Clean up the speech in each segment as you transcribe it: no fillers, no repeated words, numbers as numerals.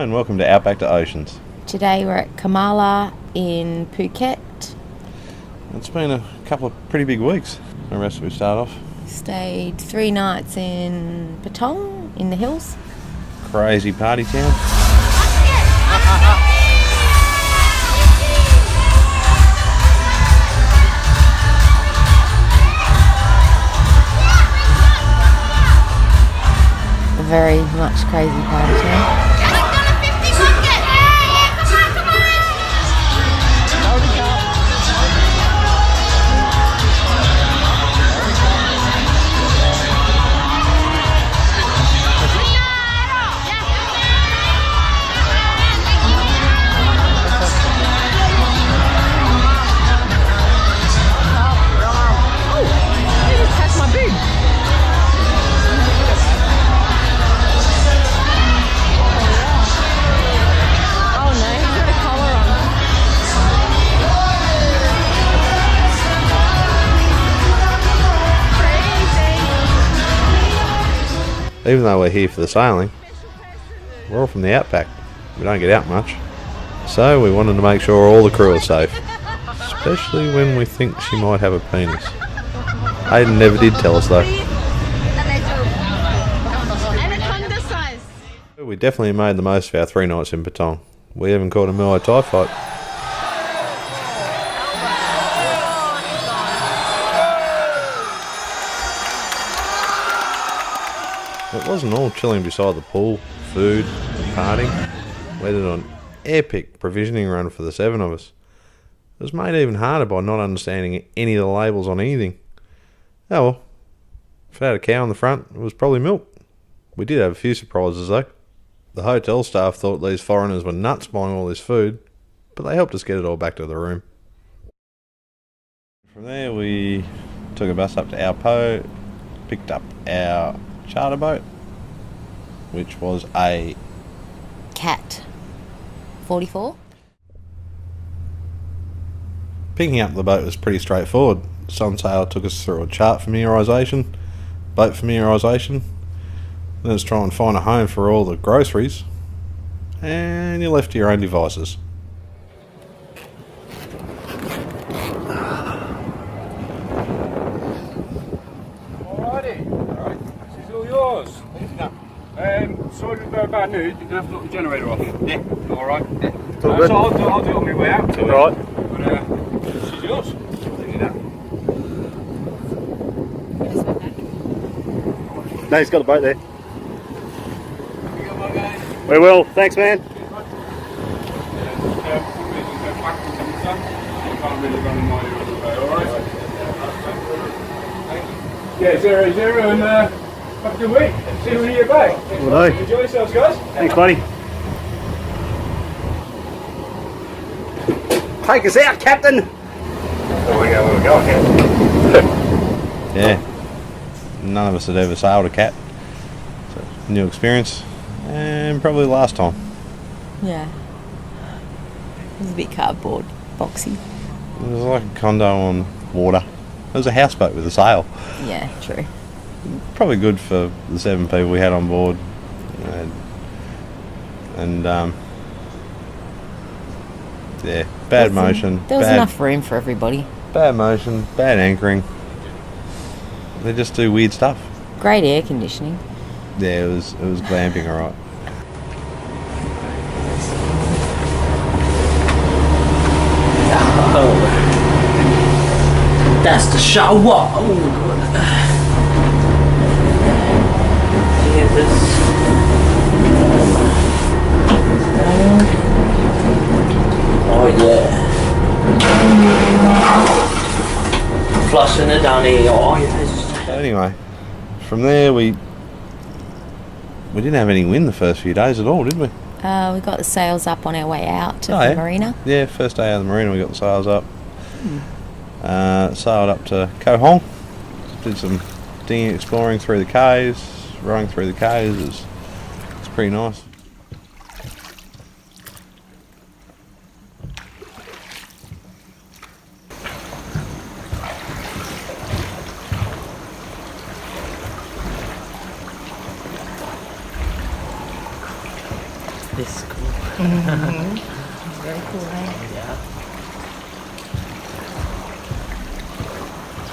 and welcome to Outback to Oceans. Today we're at Kamala in Phuket. It's been a couple of pretty big weeks. The rest we start off. Stayed 3 nights in Patong in the hills. Crazy party town. Very much crazy party town. Even though we're here for the sailing, we're all from the Outback. We don't get out much. So we wanted to make sure all the crew are safe. Especially when we think she might have a penis. Hayden never did tell us though. We definitely made the most of our 3 nights in Patong. We even caught a Muay Thai fight. It wasn't all chilling beside the pool, food, and partying. We did an epic provisioning run for the 7 of us. It was made even harder by not understanding any of the labels on anything. Oh well, if it had a cow on the front, it was probably milk. We did have a few surprises though. The hotel staff thought these foreigners were nuts buying all this food, but they helped us get it all back to the room. From there we took a bus up to Outback, picked up our charter boat, which was a Cat 44. Picking up the boat was pretty straightforward. Sunsail took us through a chart familiarisation, boat familiarisation, then it's try and find a home for all the groceries, and you're left to your own devices. Sorry about bad news, you're going to have to knock the generator off. Yeah. Alright? Yeah. It's all good. So I'll do it on my way out. Alright. But she's yours. Take it out. No, he's got a boat there. We will. Thanks, man. Yeah, 0-0 and have a good week. See you when you get back. Will do. Enjoy yourselves, guys. Thanks, buddy. Take us out, Captain. There we go, Yeah. None of us had ever sailed a cat. So, new experience, and probably last time. Yeah. It was a bit cardboard, boxy. It was like a condo on water. It was a houseboat with a sail. Yeah, true. Probably good for the 7 people we had on board. Yeah, bad motion. There was enough room for everybody. Bad motion, bad anchoring. They just do weird stuff. Great air conditioning. Yeah, it was glamping alright. That's the shower. Oh yeah. Flushing it down here. Oh yeah. So anyway, from there we didn't have any wind the first few days at all, did we? We got the sails up on our way out to the marina. Yeah, first day out of the marina we got the sails up. Sailed up to Koh Hong, did some dinghy exploring through the caves, rowing through the caves. It's pretty nice. This is cool. Very cool, eh? Yeah.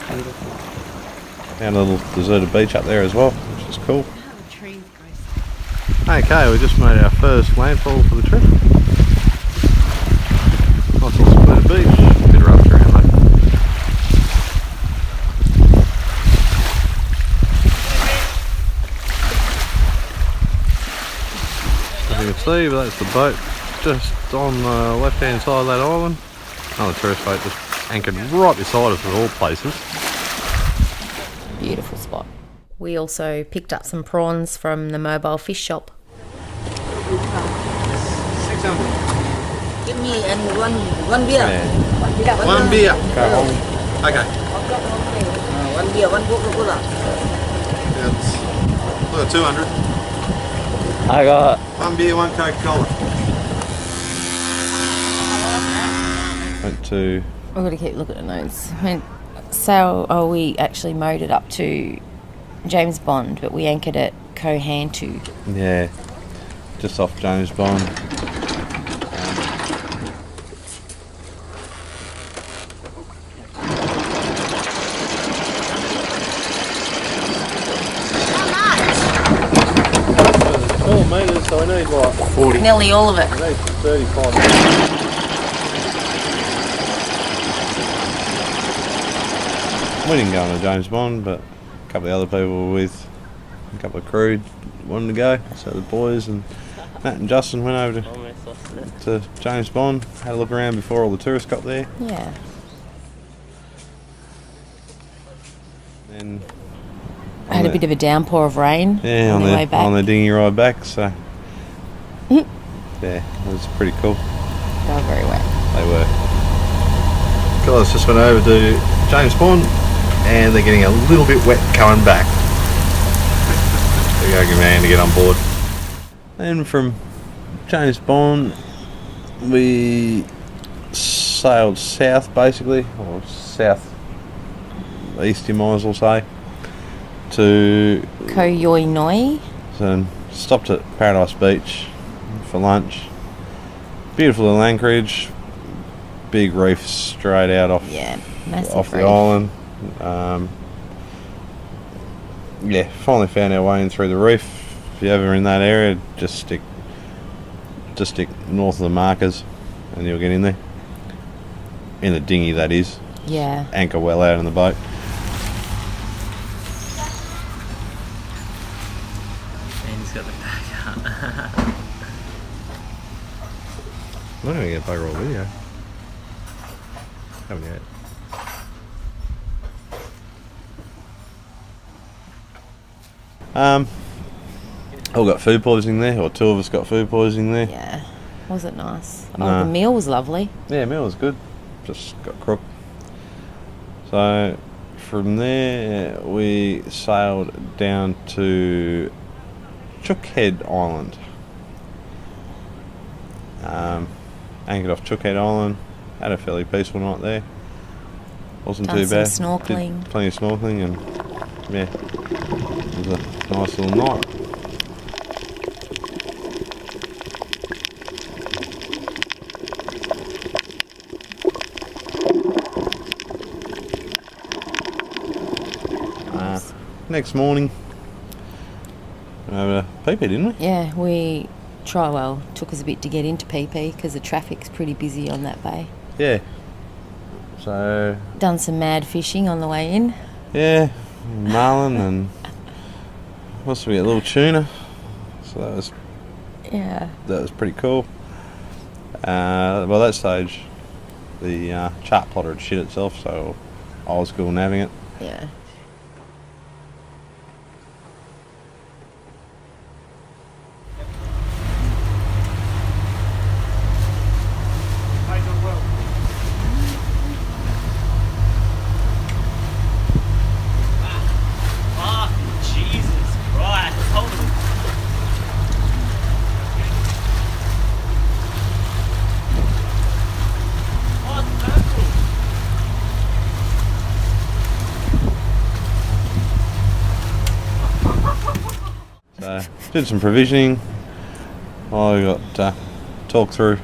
Beautiful. Found a little deserted beach up there as well, which is cool. How the trees grow. Okay, we just made our first landfall for the trip. Nice little secluded beach, a bit rough around though. As you can see, but that's the boat just on the left hand side of that island. Another tourist boat just anchored right beside us of all places. Beautiful spot. We also picked up some prawns from the mobile fish shop. 600. Give me and one beer. Yeah. One beer. Okay. One beer, one Coca-Cola. Look at 200. I got One beer, one Coca-Cola. Went to... I've got to keep looking at notes. We actually mowed it up to James Bond, but we anchored at Koh Hantu. Yeah, just off James Bond. Meters, so we need like 40. Nearly all of it. We need 35 meters. We didn't go on to James Bond, but a couple of other people were with, a couple of crew wanted to go. So the boys and Matt and Justin went over almost lost it. to James Bond, had a look around before all the tourists got there. Yeah. Then Had a bit of a downpour of rain yeah, on the way back. on the dinghy ride back, so yeah, it was pretty cool. They were very wet. They were. Guys just went over to James Bond and they're getting a little bit wet coming back. They're going man to get on board. And from James Bond we sailed south basically, or south east you might as well say, to Koh Yoi Noi. so stopped at Paradise Beach for lunch. Beautiful little anchorage, big reef straight out off Massive off the reef. island. Yeah, finally found our way in through the reef. If you're ever in that area, just stick north of the markers and you'll get in there. In the dinghy, that is. Yeah. Anchor well out in the boat. And he's got the back out. I'm not going to get bugger all video. Haven't yet. All got food poisoning there, or two of us got food poisoning there. Yeah. Was it nice? No. Oh, the meal was lovely. Yeah, meal was good. Just got crooked. So from there we sailed down to Chookhead Island. Anchored off Chookhead Island. Had a fairly peaceful night there. Wasn't Done too some bad. snorkeling. Did plenty of snorkeling and yeah, it was a nice little night. Next morning, over to PP, didn't we? Yeah, took us a bit to get into PP because the traffic's pretty busy on that bay. Yeah. So, Done some mad fishing on the way in. yeah, marlin and must be a little tuna. So Yeah. that was pretty cool. By that stage, the chart plotter had shit itself, so I was cool nabbing it. Yeah. Jesus Christ. Holy. Oh, it's purple. So, did some provisioning, I got talked through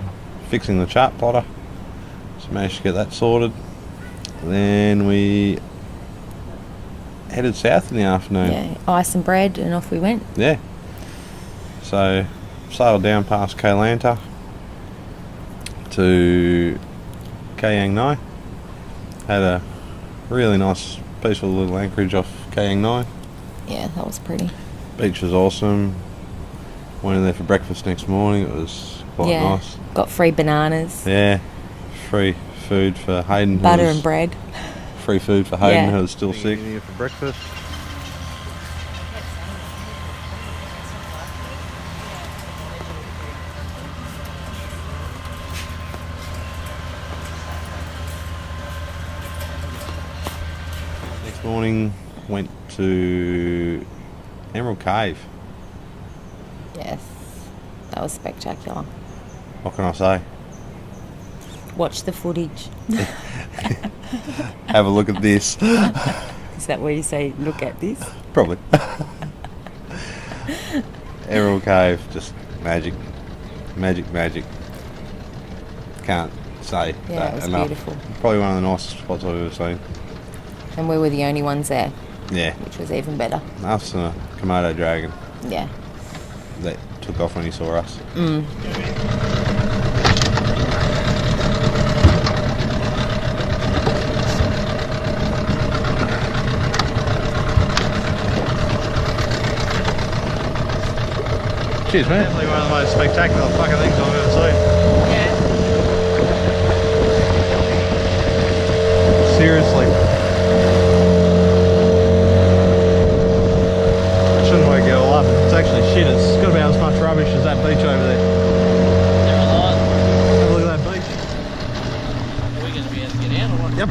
fixing the chart plotter. So managed to get that sorted. Then we headed south in the afternoon. Yeah, ice and bread, and off we went. Yeah. So sailed down past Koh Lanta to Kayang Nai. Had a really nice, peaceful little anchorage off Kayang Nai. Yeah, that was pretty. Beach was awesome. Went in there for breakfast next morning. It was quite nice. Got free bananas. Yeah. Free food for Hayden. Butter and bread. Free food for Hayden, Yeah. who was still sick. Here for breakfast. Next morning, went to Emerald Cave. Yes, that was spectacular. What can I say? Watch the footage. Have a look at this. Is that where you say, look at this? Probably. Emerald Cave, just magic. Magic. Can't say Yeah, that it was enough. beautiful. Probably one of the nicest spots I've ever seen. And we were the only ones there, Yeah. which was even better. Us and a Komodo dragon Yeah. that took off when he saw us. Cheers, man. Definitely one of the most spectacular fucking things I've ever seen. Seriously. Shouldn't wake you all up. It's actually shit. It's got about as much rubbish as that beach over there. Have a look at that beach. Are we going to be able to get out or what? Yep.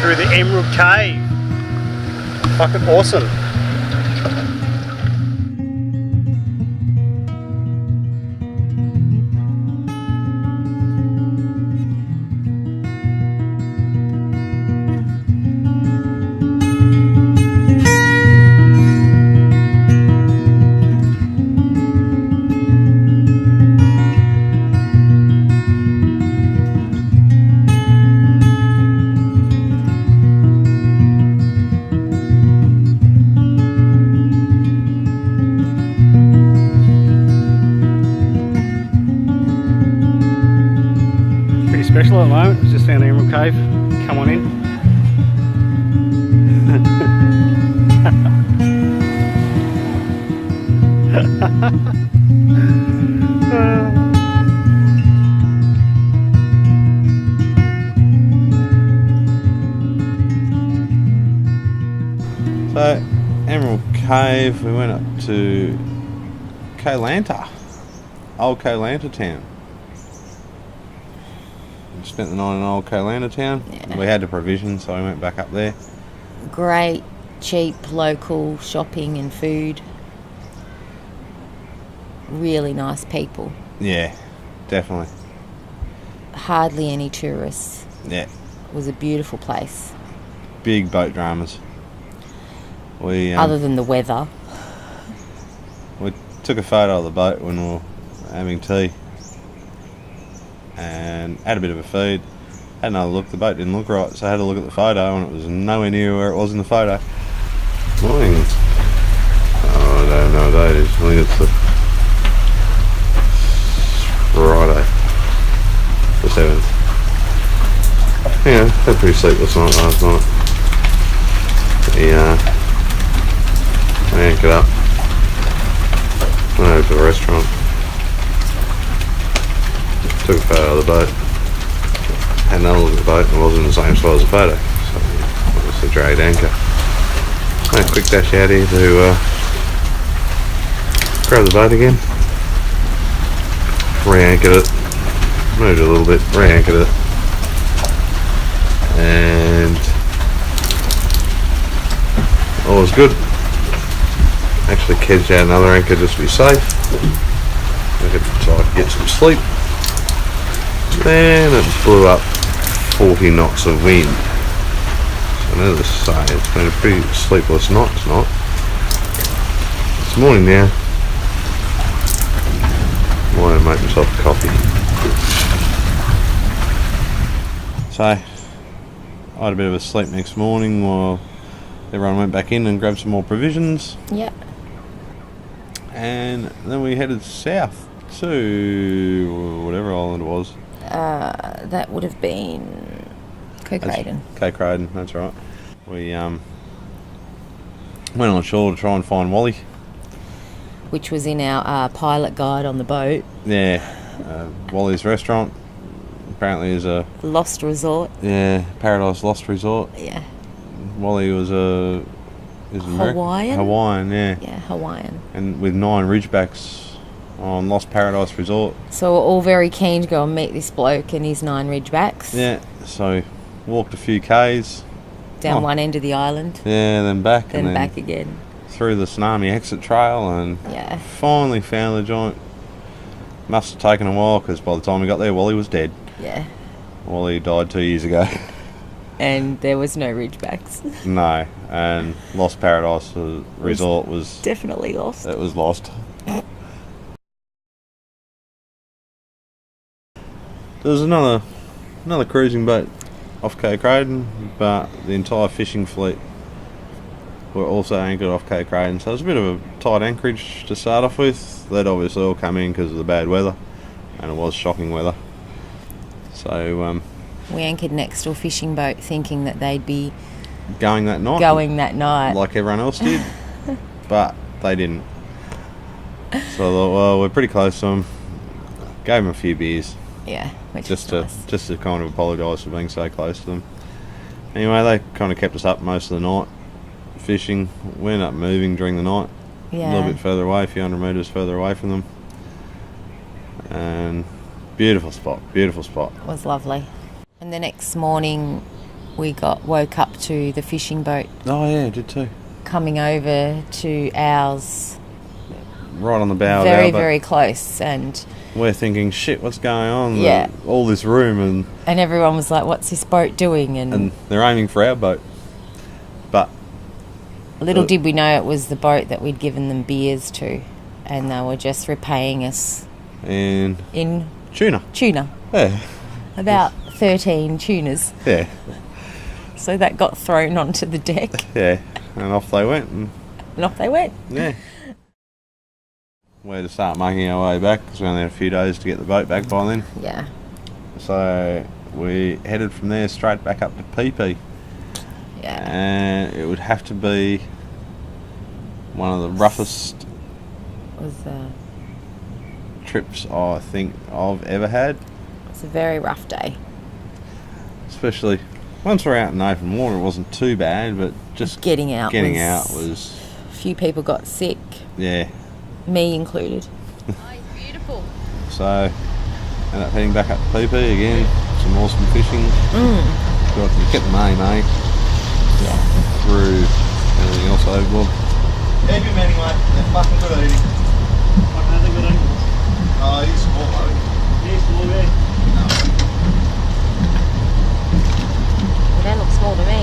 Through the Emerald Cave. Fucking awesome. Special at the moment, it's just found the Emerald Cave. Come on in. So, Emerald Cave, we went up to Koh Lanta, old Koh Lanta town. Spent the night in old Koh Lanta town. Yeah. We had the provision, so we went back up there. Great, cheap, local shopping and food. Really nice people. Yeah, definitely. Hardly any tourists. Yeah. It was a beautiful place. big boat dramas. We Other than the weather. we took a photo of the boat when we were having tea and had a bit of a feed. Had another look, the boat didn't look right, so I had a look at the photo and it was nowhere near where it was in the photo. Morning. Oh, I don't know what day it is. I think it's the Friday, the 7th. Yeah, had a pretty sleepless night last night. I anchored up, went over to the restaurant, took a photo of the boat, had another look at the boat, and it wasn't the same size as the photo, so obviously dragged anchor. Had a quick dash out here to grab the boat again, re-anchored it, moved it a little bit, re-anchored it, and all was good. Actually kedged out another anchor just to be safe, so I could get some sleep. Then it blew up 40 knots of wind. So needless to say, it's been a pretty sleepless night tonight. It's morning now. I'm going to make myself a coffee. So, I had a bit of a sleep next morning while everyone went back in and grabbed some more provisions. Yeah. And then we headed south to whatever island it was. That would have been Cocraden. Cocraden, that's right. We went on shore to try and find Wally. Which was in our pilot guide on the boat. Yeah, Wally's restaurant apparently is a Lost resort. Paradise Lost Resort. Yeah. Wally was Hawaiian? Hawaiian, yeah. Yeah, Hawaiian. And with 9 ridgebacks on Lost Paradise Resort. So we're all very keen to go and meet this bloke and his 9 ridgebacks. Yeah, so walked a few Ks. Down one end of the island. Yeah, then back. Then and back again. Through the Tsunami exit trail and Yeah. finally found the joint. Must have taken a while because by the time we got there, Wally was dead. Yeah. Wally died 2 years ago. And there was no ridgebacks. No, and Lost Paradise Resort was Definitely lost. It was lost. There was another cruising boat off Cocraden, but the entire fishing fleet were also anchored off Cocraden, so it was a bit of a tight anchorage to start off with. They'd obviously all come in because of the bad weather, and it was shocking weather. So we anchored next to a fishing boat thinking that they'd be going that night, like everyone else did, but they didn't. So I thought, well, we're pretty close to them. Gave them a few beers. Yeah, which just is to nice. just to kind of apologise for being so close to them. Anyway, they kind of kept us up most of the night fishing. We ended up moving during the night, a little bit further away, a few hundred metres further away from them. And beautiful spot. It was lovely. And the next morning we woke up to the fishing boat. Oh yeah, did too. Coming over to ours. Right on the bow of Very, our boat. very close, and We're thinking, shit, what's going on? Yeah. All this room and everyone was like, what's this boat doing? and they're aiming for our boat. But little did we know it was the boat that we'd given them beers to, and they were just repaying us in tuna. Yeah. About 13 tunas. Yeah. So that got thrown onto the deck, Yeah. And off they went. And off they went. yeah. We had to start making our way back because we only had a few days to get the boat back by then. Yeah. So we headed from there straight back up to PP. Yeah. And it would have to be one of the roughest It was trips I think I've ever had. it's a very rough day. Especially once we're out in open water, it wasn't too bad, but just Getting out was a few people got sick, yeah. me included. So ended up heading back up to PP again, some awesome fishing. Kept the main, Yeah. through everything else overboard. Keep him anyway. They're fucking good at eating. Oh, he's small, mate. He's small, yeah. Well, they look small to me.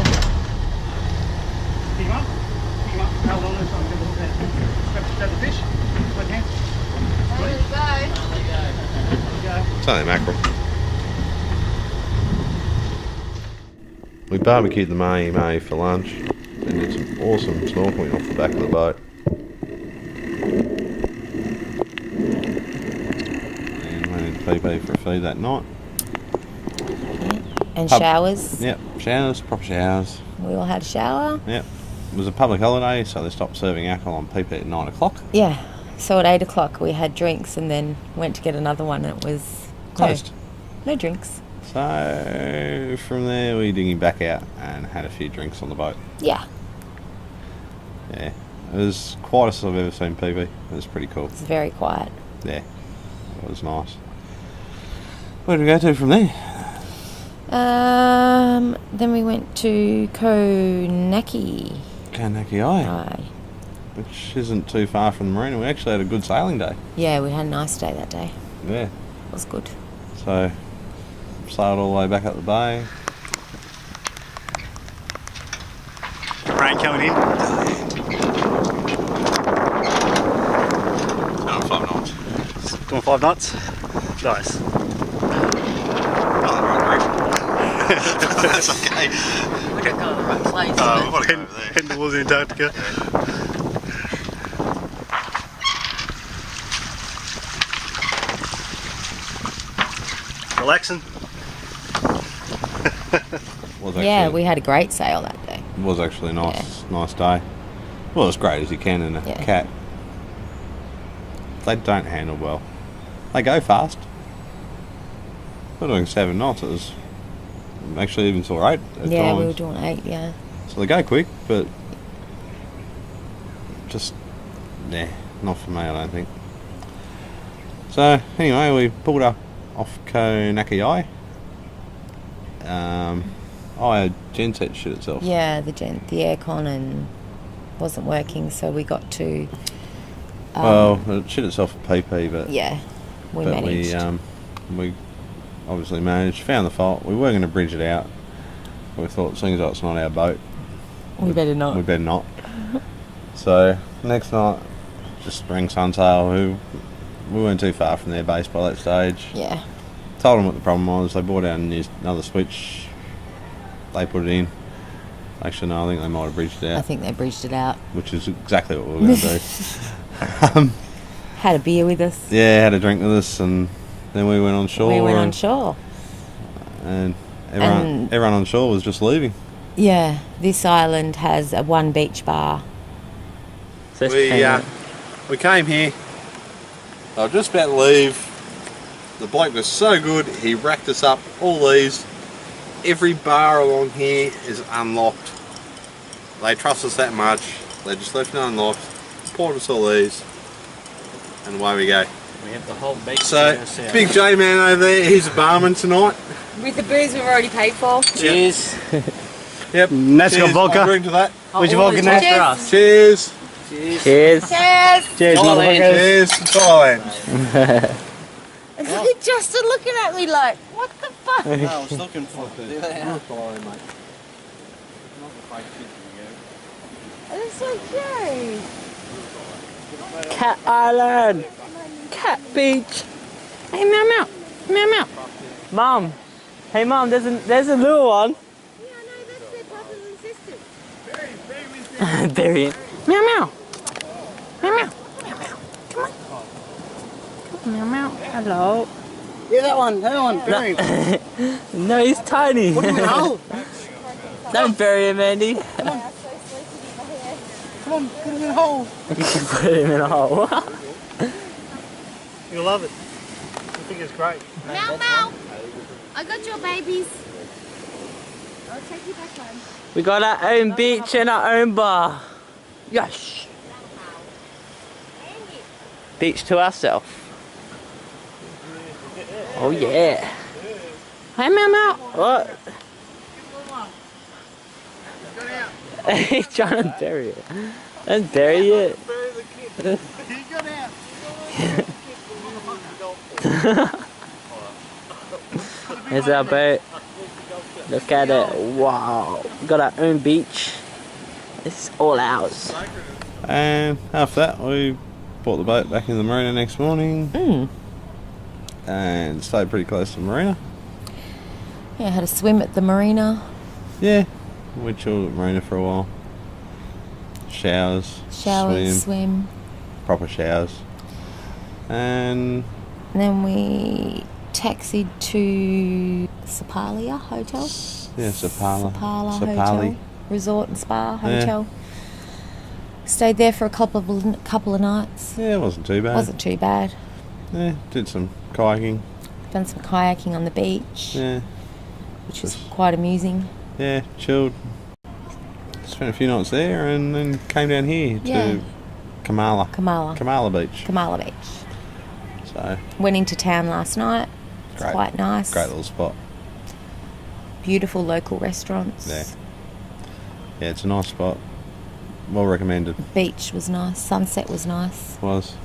him up. Pick him up. Hold on, let's grab the fish. Right hand. It's only mackerel. We barbecued the mahi-mahi for lunch and did some awesome snorkeling off the back of the boat. And went in PP for a feed that night. And showers. Yep, showers, proper showers. We all had a shower. Yep. It was a public holiday, so they stopped serving alcohol on PP at 9 o'clock. Yeah. So at 8 o'clock we had drinks and then went to get another one and it was Closed. No drinks. So from there we dinghied back out and had a few drinks on the boat. Yeah. Yeah. It was quietest I've ever seen PP. It was pretty cool. It's very quiet. Yeah. It was nice. Where did we go to from there? Then we went to Konaki. Konaki Eye, Aye. which isn't too far from the marina. We actually had a good sailing day. Yeah, we had a nice day that day. Yeah. It was good. So sailed all the way back up the bay. Rain coming in. 5 knots. Doing 5 knots. Nice. That's okay. We don't go to the right place. We want to go over there. Heading towards Antarctica. Relaxing. Was Yeah, actually- we had a great sail that day. It was actually a nice day. Well, as great as you can in a Yeah. cat. They don't handle well. They go fast. We're doing 7 knots. It was actually even saw 8 at Yeah, times. we were doing 8, yeah. So they go quick, but just, not for me, I don't think. So anyway, we pulled up off Konaki Eye. Our genset shit itself. Yeah, the aircon and wasn't working, so we got to... Well, it shit itself at PP, but yeah, we but managed. we obviously managed, found the fault. We were going to bridge it out. We thought, seeing as though it's not our boat, we better not. we better not. So next night, just spring sunsail. We weren't too far from their base by that stage. Yeah. Told them what the problem was. They brought out another switch. They put it in. Actually, no, I think they might have bridged it I out, think they bridged it out. which is exactly what we were going to do. Had a beer with us. Yeah, had a drink with us, and then we went on shore. We went on shore. and everyone on shore was just leaving. Yeah, this island has a one beach bar. We came here. I was just about to leave. The bloke was so good, he racked us up all these. Every bar along here is unlocked. They trust us that much. They just left it unlocked, poured us all these, and away we go. We have the whole beach. So, Big J man over there, he's a barman tonight. With the booze we've already paid for. Cheers. Yep. That's got Cheers, vodka. I'll drink to that. Where's your vodka now? Cheers. For us. Cheers. Cheers. Cheers. Cheers, Thailand. motherfuckers. Cheers to Thailand. Justin looking at me like, what the fuck? I was looking for It's so cute. Cat Island. Cat Beach. Hey, meow meow. Meow meow. Mom. Hey, Mom, there's a little one. Yeah, no, that's their brothers and sisters. Very. Meow meow. Meow meow. Meow meow. Hello. Yeah, that one, bury him. No, he's tiny. Put him in a hole. Don't bury him, Andy. Come on, put him in a hole. You can put him in a hole. You'll love it. I think it's great. Meow meow. I got your babies. I'll take you back home. We got our own beach and our own bar. Yes. Beach to ourselves. Oh yeah. Hey, meow meow. What? He's trying to bury it. Don't bury it. Here's our boat. Look at it. Wow. Got our own beach. It's all ours. And after that, we brought the boat back in the marina next morning and stayed pretty close to the marina. Yeah, had a swim at the marina. Yeah, we chilled at the marina for a while. Showers, Swim. proper showers. And And then we taxied to Sapalia Hotel. yeah, Sapala Hotel. Resort and Spa Hotel. Stayed there for a couple of nights. Yeah, it wasn't too bad. Wasn't too bad. Yeah, did some kayaking. Done some kayaking on the beach, Yeah, which was quite amusing. yeah, chilled. Spent a few nights there and then came down here to Kamala Beach. Kamala Beach. So Went into town last night. It's great, quite nice. great little spot. Beautiful local restaurants. Yeah, yeah, it's a nice spot. Well recommended. Beach was nice. Sunset was nice. Was,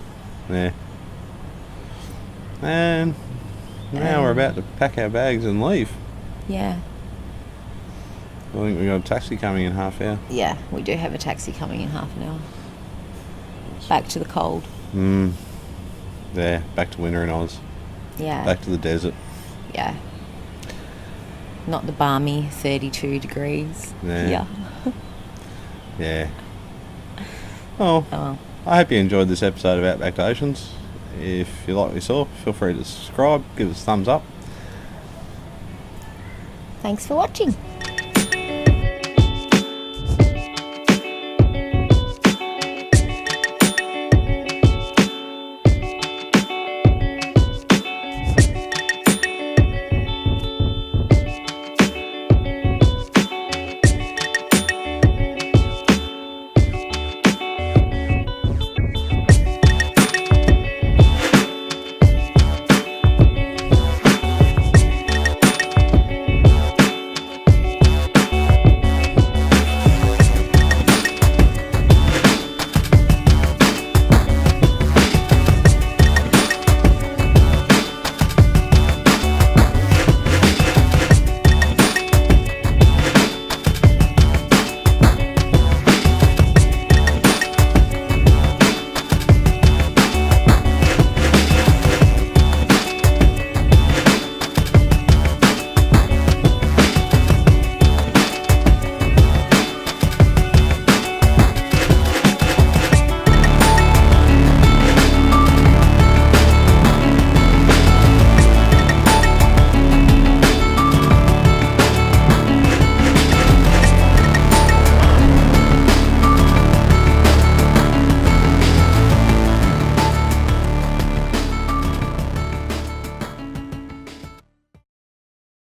yeah. And now we're about to pack our bags and leave. Yeah. I think we got a taxi coming in half hour. Yeah, we do have a taxi coming in half an hour. Back to the cold. Yeah, back to winter in Oz. Yeah. Back to the desert. Yeah. Not the balmy 32 degrees. Yeah. Yeah. Yeah. Well, Oh. I hope you enjoyed this episode of Outback to Oceans. If you like what you saw, feel free to subscribe, give us a thumbs up. Thanks for watching.